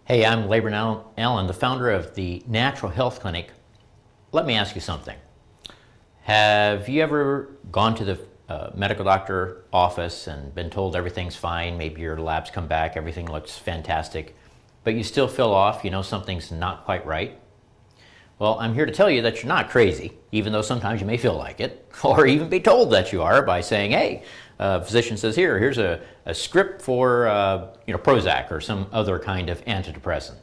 Hey, I'm Laban Allen, the founder of the Natural Health Clinic. Let me ask you something. Have you ever gone to the medical doctor office and been told everything's fine, maybe your labs come back, everything looks fantastic, but you still feel off, you know something's not quite right? Well, I'm here to tell you that you're not crazy, even though sometimes you may feel like it, or even be told that you are by saying, hey, physician says here's a script for Prozac or some other kind of antidepressant.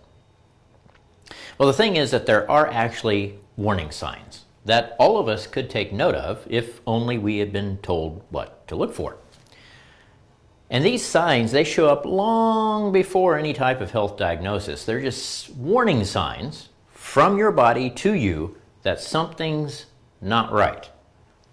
Well, the thing is that there are actually warning signs that all of us could take note of if only we had been told what to look for. And these signs, they show up long before any type of health diagnosis. They're just warning signs from your body to you that something's not right.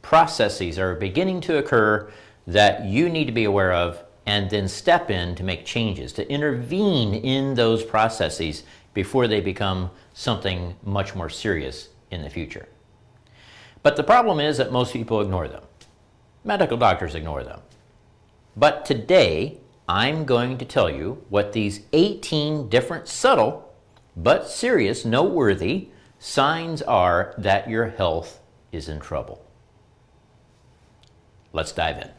Processes are beginning to occur that you need to be aware of and then step in to make changes, to intervene in those processes before they become something much more serious in the future. But the problem is that most people ignore them. Medical doctors ignore them. But today, I'm going to tell you what these 18 different subtle but serious, noteworthy signs are that your health is in trouble. Let's dive in.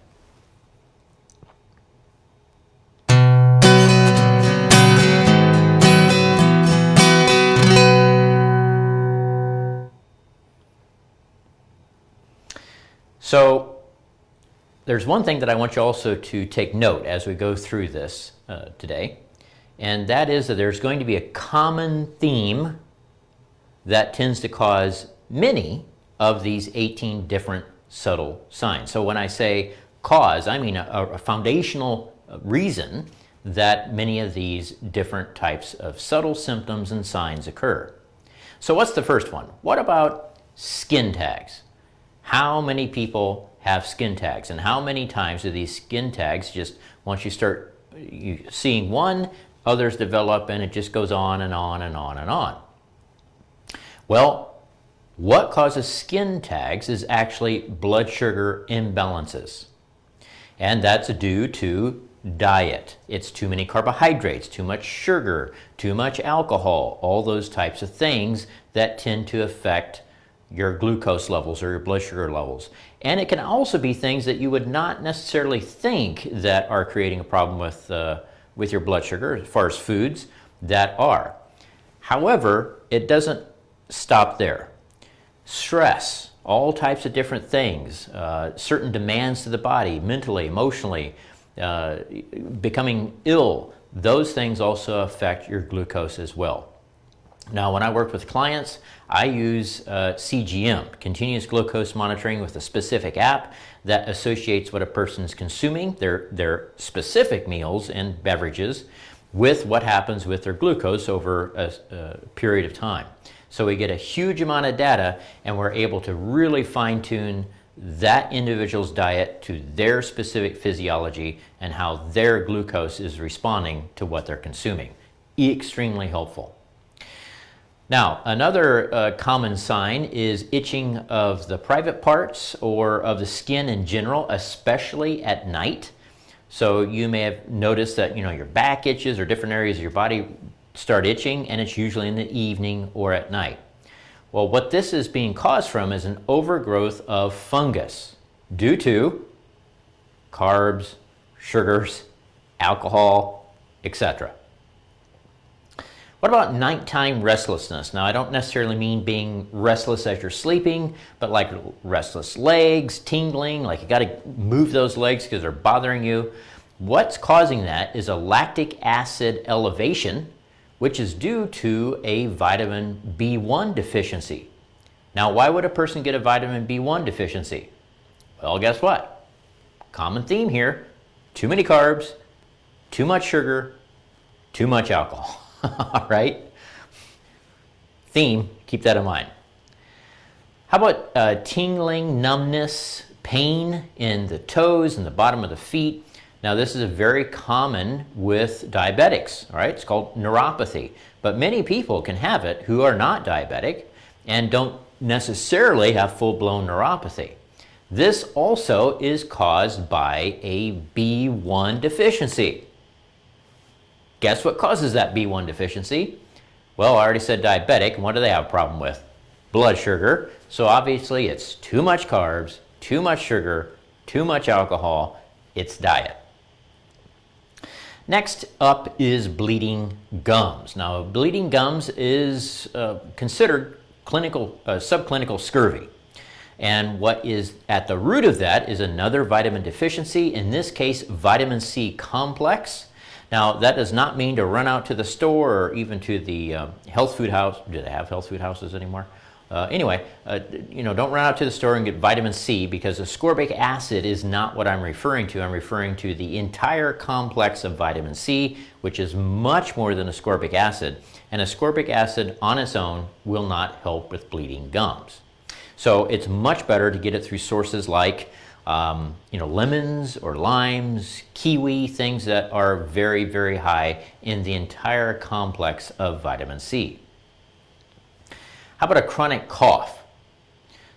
So there's one thing that I want you also to take note as we go through this today, and that is that there's going to be a common theme that tends to cause many of these 18 different subtle signs. So when I say cause, I mean a foundational reason that many of these different types of subtle symptoms and signs occur. So what's the first one? What about skin tags? How many people have skin tags, and how many times do these skin tags just, once you start seeing one, others develop, and it just goes on and on and on and on? Well, what causes skin tags is actually blood sugar imbalances, and that's due to diet. It's too many carbohydrates, too much sugar, too much alcohol, all those types of things that tend to affect your glucose levels or your blood sugar levels. And it can also be things that you would not necessarily think that are creating a problem with your blood sugar, as far as foods that are. However, it doesn't stop there. Stress, all types of different things, certain demands to the body, mentally, emotionally, becoming ill, those things also affect your glucose as well. Now, when I work with clients, I use CGM, continuous glucose monitoring, with a specific app that associates what a person's consuming, their specific meals and beverages, with what happens with their glucose over a period of time. So we get a huge amount of data, and we're able to really fine-tune that individual's diet to their specific physiology and how their glucose is responding to what they're consuming. Extremely helpful. Now, another common sign is itching of the private parts or of the skin in general, especially at night. So you may have noticed that your back itches, or different areas of your body start itching, and it's usually in the evening or at night. Well, what this is being caused from is an overgrowth of fungus due to carbs, sugars, alcohol, etc. What about nighttime restlessness? Now, I don't necessarily mean being restless as you're sleeping, but like restless legs, tingling, like you got to move those legs because they're bothering you. What's causing that is a lactic acid elevation, which is due to a vitamin B1 deficiency. Now, why would a person get a vitamin B1 deficiency? Well, guess what? Common theme here: too many carbs, too much sugar, too much alcohol. All right? Theme, keep that in mind. How about tingling, numbness, pain in the toes and the bottom of the feet? Now, this is very common with diabetics, all right? It's called neuropathy. But many people can have it who are not diabetic and don't necessarily have full-blown neuropathy. This also is caused by a B1 deficiency. Guess what causes that B1 deficiency? Well, I already said diabetic, and what do they have a problem with? Blood sugar. So obviously it's too much carbs, too much sugar, too much alcohol. It's diet. Next up is bleeding gums. Now, bleeding gums is considered subclinical scurvy. And what is at the root of that is another vitamin deficiency, in this case, vitamin C complex. Now, that does not mean to run out to the store or even to the health food house. Do they have health food houses anymore? Anyway, don't run out to the store and get vitamin C, because ascorbic acid is not what I'm referring to. I'm referring to the entire complex of vitamin C, which is much more than ascorbic acid. And ascorbic acid on its own will not help with bleeding gums. So it's much better to get it through sources like lemons or limes, kiwi, things that are very, very high in the entire complex of vitamin C. How about a chronic cough?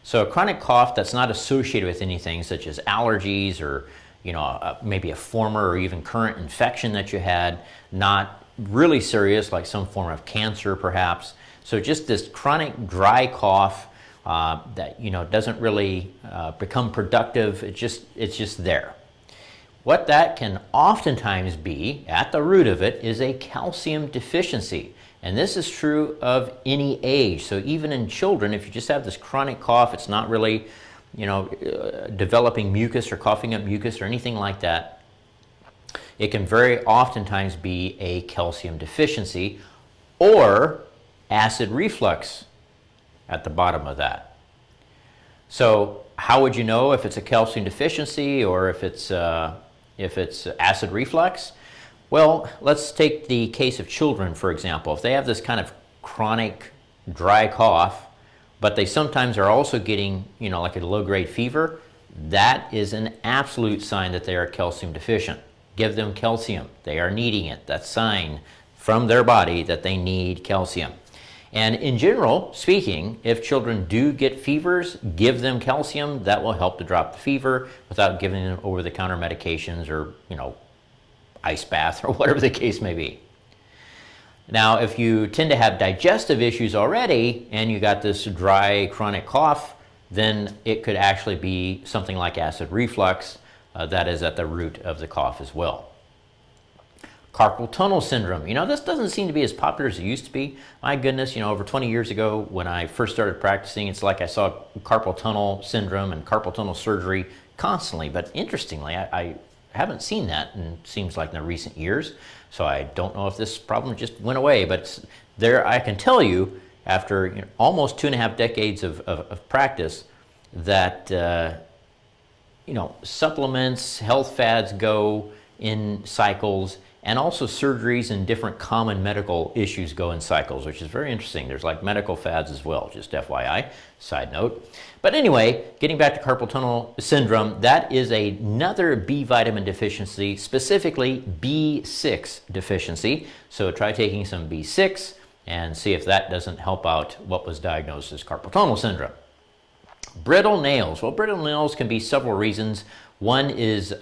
So a chronic cough that's not associated with anything such as allergies or maybe a former or even current infection that you had, not really serious like some form of cancer perhaps. So just this chronic dry cough that doesn't really become productive. It's just there. What that can oftentimes be at the root of it is a calcium deficiency. And this is true of any age. So even in children, if you just have this chronic cough, it's not really, developing mucus or coughing up mucus or anything like that. It can very oftentimes be a calcium deficiency or acid reflux at the bottom of that. So how would you know if it's a calcium deficiency or if it's acid reflux? Well, let's take the case of children, for example. If they have this kind of chronic dry cough, but they sometimes are also getting, like a low-grade fever, that is an absolute sign that they are calcium deficient. Give them calcium. They are needing it. That's a sign from their body that they need calcium. And in general speaking, if children do get fevers, give them calcium. That will help to drop the fever without giving them over-the-counter medications or, ice bath or whatever the case may be. Now, if you tend to have digestive issues already and you got this dry chronic cough, then it could actually be something like acid reflux that is at the root of the cough as well. Carpal tunnel syndrome. This doesn't seem to be as popular as it used to be. My goodness, over 20 years ago when I first started practicing, it's like I saw carpal tunnel syndrome and carpal tunnel surgery constantly. But interestingly, I haven't seen that in seems like in the recent years. So I don't know if this problem just went away. But there, I can tell you, after almost 2.5 decades of practice, that supplements, health fads go in cycles. And also surgeries and different common medical issues go in cycles, which is very interesting. There's like medical fads as well, just FYI, side note. But anyway, getting back to carpal tunnel syndrome, that is another B vitamin deficiency, specifically B6 deficiency. So try taking some B6 and see if that doesn't help out what was diagnosed as carpal tunnel syndrome. Brittle nails. Well, brittle nails can be several reasons. One is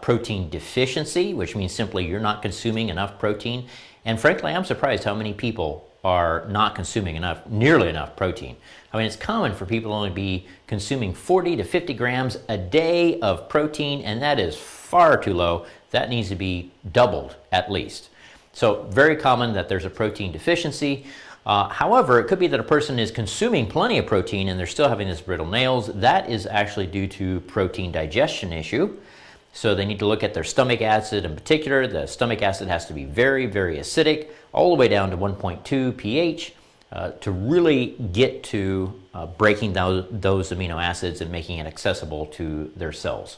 protein deficiency, which means simply you're not consuming enough protein. And frankly, I'm surprised how many people are not consuming nearly enough protein. I mean, it's common for people to only be consuming 40 to 50 grams a day of protein, and that is far too low. That needs to be doubled at least. So very common that there's a protein deficiency. However, it could be that a person is consuming plenty of protein and they're still having this brittle nails. That is actually due to protein digestion issue. So they need to look at their stomach acid in particular. The stomach acid has to be very, very acidic, all the way down to 1.2 pH to really get to breaking those amino acids and making it accessible to their cells.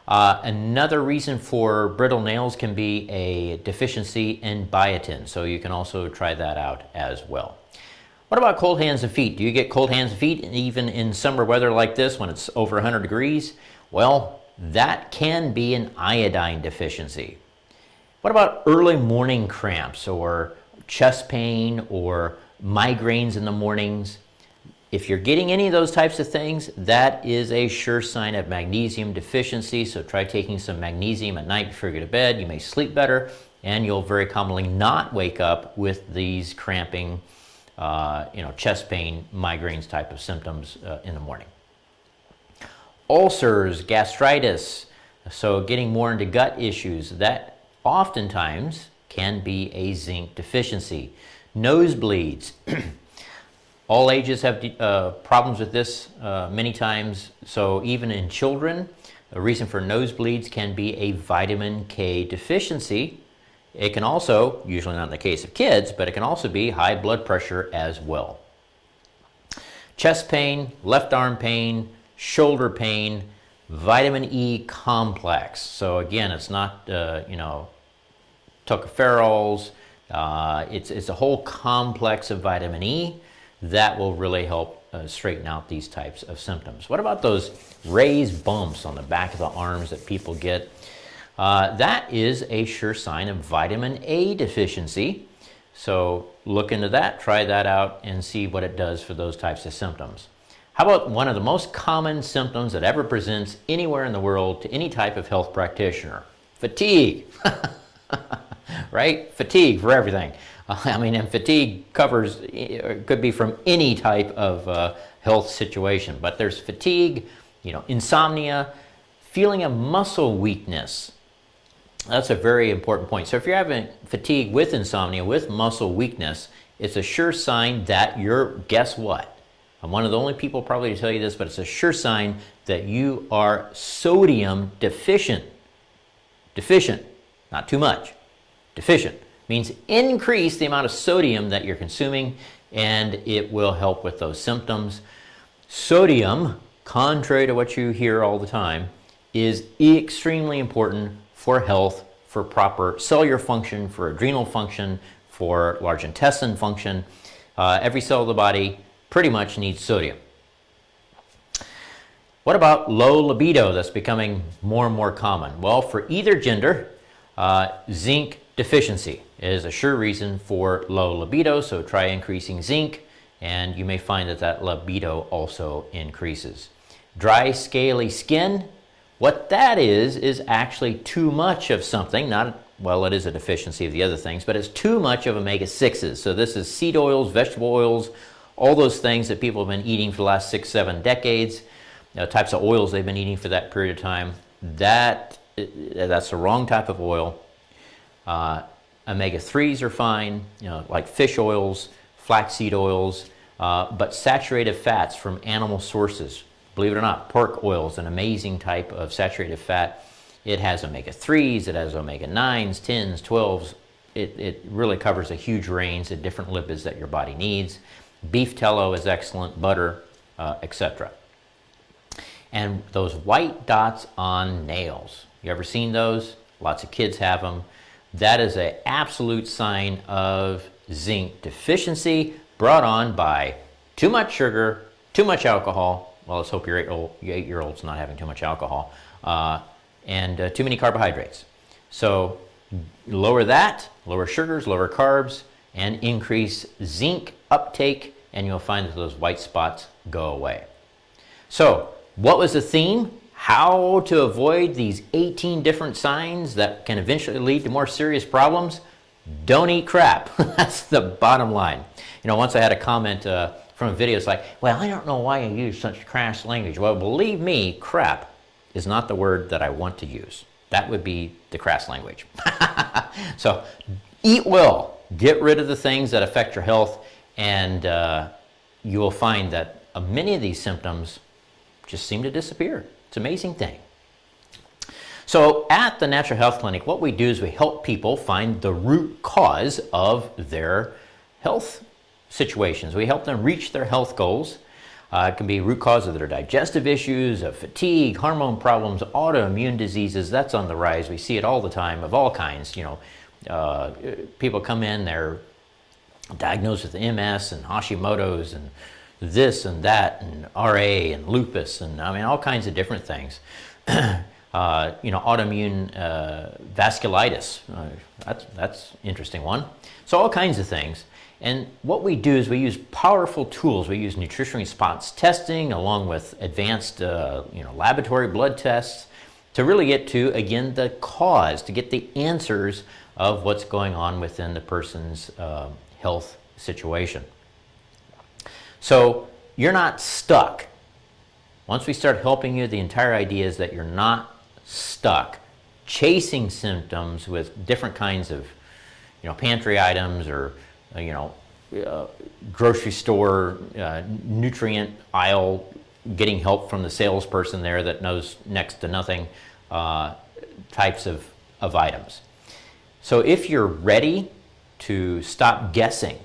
Another reason for brittle nails can be a deficiency in biotin, so you can also try that out as well. What about cold hands and feet? Do you get cold hands and feet even in summer weather like this when it's over 100 degrees? Well, that can be an iodine deficiency. What about early morning cramps or chest pain or migraines in the mornings? If you're getting any of those types of things, that is a sure sign of magnesium deficiency. So try taking some magnesium at night before you go to bed. You may sleep better, and you'll very commonly not wake up with these cramping, chest pain, migraines type of symptoms in the morning. Ulcers, gastritis, so getting more into gut issues, that oftentimes can be a zinc deficiency. Nosebleeds. All ages have problems with this many times, so even in children, a reason for nosebleeds can be a vitamin K deficiency. It can also, usually not in the case of kids, but it can also be high blood pressure as well. Chest pain, left arm pain, shoulder pain, vitamin E complex. So again, it's not, tocopherols. It's a whole complex of vitamin E that will really help straighten out these types of symptoms. What about those raised bumps on the back of the arms that people get? That is a sure sign of vitamin A deficiency. So look into that, try that out, and see what it does for those types of symptoms. How about one of the most common symptoms that ever presents anywhere in the world to any type of health practitioner? Fatigue. Right? Fatigue for everything. And fatigue covers, could be from any type of health situation, but there's fatigue, insomnia, feeling of muscle weakness. That's a very important point. So if you're having fatigue with insomnia, with muscle weakness, it's a sure sign that guess what? I'm one of the only people probably to tell you this, but it's a sure sign that you are sodium deficient. Deficient, not too much. Deficient means increase the amount of sodium that you're consuming, and it will help with those symptoms. Sodium, contrary to what you hear all the time, is extremely important for health, for proper cellular function, for adrenal function, for large intestine function. Every cell of the body pretty much needs sodium. What about low libido? That's becoming more and more common. Well, for either gender, zinc deficiency is a sure reason for low libido, so try increasing zinc, and you may find that libido also increases. Dry, scaly skin, what that is actually too much of something, it is a deficiency of the other things, but it's too much of omega-6s. So this is seed oils, vegetable oils, all those things that people have been eating for the last 6-7 decades, types of oils they've been eating for that period of time. That's the wrong type of oil. Omega-3s are fine, like fish oils, flaxseed oils, but saturated fats from animal sources. Believe it or not, pork oil is an amazing type of saturated fat. It has omega-3s, it has omega-9s, 10s, 12s. It really covers a huge range of different lipids that your body needs. Beef tallow is excellent, butter, etc. And those white dots on nails, you ever seen those? Lots of kids have them. That is an absolute sign of zinc deficiency brought on by too much sugar, too much alcohol. Well, let's hope your 8-year-old's not having too much alcohol, and too many carbohydrates. So lower that, lower sugars, lower carbs, and increase zinc uptake, and you'll find that those white spots go away. So what was the theme? How to avoid these 18 different signs that can eventually lead to more serious problems? Don't eat crap. That's the bottom line. Once I had a comment from a video, it's like, well, I don't know why you use such crass language. Well, believe me, crap is not the word that I want to use. That would be the crass language. So eat well. Get rid of the things that affect your health, and you will find that many of these symptoms just seem to disappear. It's an amazing thing. So at the Natural Health Clinic, what we do is we help people find the root cause of their health situations. We help them reach their health goals. It can be root cause of their digestive issues, of fatigue, hormone problems, autoimmune diseases. That's on the rise. We see it all the time of all kinds. People come in, they're diagnosed with MS and Hashimoto's and this and that and RA and lupus and all kinds of different things. autoimmune vasculitis. That's an interesting one. So all kinds of things. And what we do is we use powerful tools. We use nutrition response testing along with advanced laboratory blood tests to really get to, again, the cause, to get the answers of what's going on within the person's health situation. So you're not stuck. Once we start helping you, the entire idea is that you're not stuck chasing symptoms with different kinds of pantry items or grocery store nutrient aisle, getting help from the salesperson there that knows next to nothing types of items. So if you're ready to stop guessing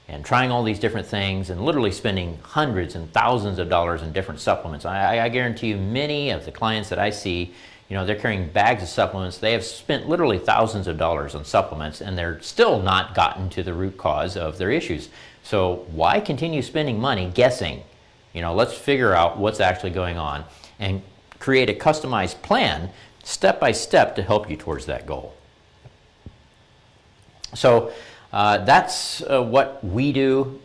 and trying all these different things and literally spending hundreds and thousands of dollars in different supplements, I guarantee you many of the clients that I see, they're carrying bags of supplements. They have spent literally thousands of dollars on supplements and they're still not gotten to the root cause of their issues. So why continue spending money guessing? Let's figure out what's actually going on and create a customized plan step by step to help you towards that goal. So that's what we do.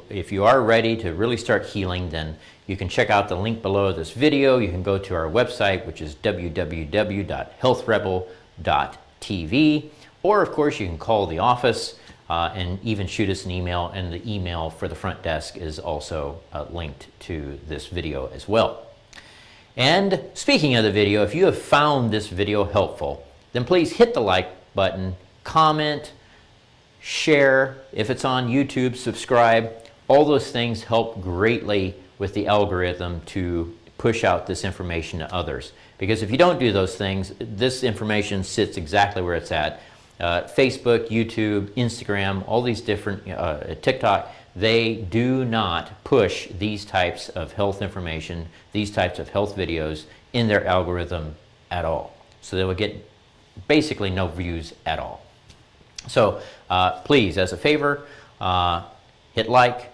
If you are ready to really start healing, then you can check out the link below this video. You can go to our website, which is www.healthrebel.tv, or of course you can call the office and even shoot us an email, and the email for the front desk is also linked to this video as well. And speaking of the video, if you have found this video helpful, then please hit the like button, comment, share. If it's on YouTube, subscribe. All those things help greatly with the algorithm to push out this information to others. Because if you don't do those things, this information sits exactly where it's at. Facebook, YouTube, Instagram, all these different, TikTok, they do not push these types of health information, these types of health videos in their algorithm at all. So they will get basically no views at all. So please, as a favor, hit like,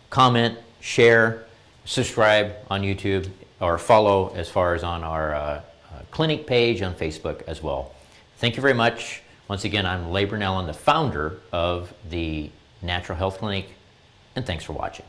comment, share, subscribe on YouTube, or follow as far as on our clinic page on Facebook as well. Thank you very much. Once again, I'm Leigh Brunellen, the founder of the Natural Health Clinic, and thanks for watching.